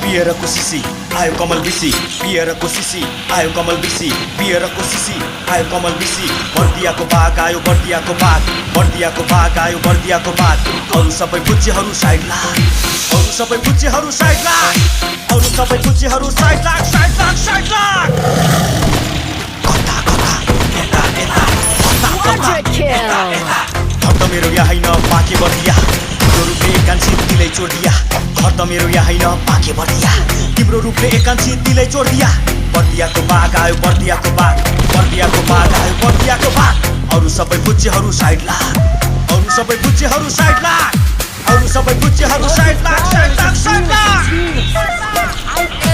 पिएर कोसिसी आयो कमल बिसी पिएर कोसिसी आयो कमल बिसी पिएर कोसिसी आयो कमल बिसी बर्दियाको बाघ आयो बर्दियाको बाघ बर्दियाको बाघ आयो बर्दियाको बाघ अरु सबै पुच्चेहरू साइड लाग अरु सबै पुच्चेहरू साइड लाग अरु सबै पुच्चेहरू साइड लाग साइड लाग साइड लाग कता कता एता एता कता कता घर त मेरो यहाँ हैन पाके बर्दिया तिम्रो रूपले एकान्छी दिलै चोर्दिया घर त मेरो यहाँ हैन पाके बर्दिया तिम्रो रूपले एकान्छी दिलै चोर्दिया बर्दियाको बाघ आयो बर्दियाको बाघ बर्दियाको बाघ आयो बर्दियाको बाघ अरु सबै पुच्चेहरू साइड लाग अरु सबै पुच्चेहरू साइड लाग अरु सबै पुच्चेहरू साइड लाग साइड लाग साइड लाग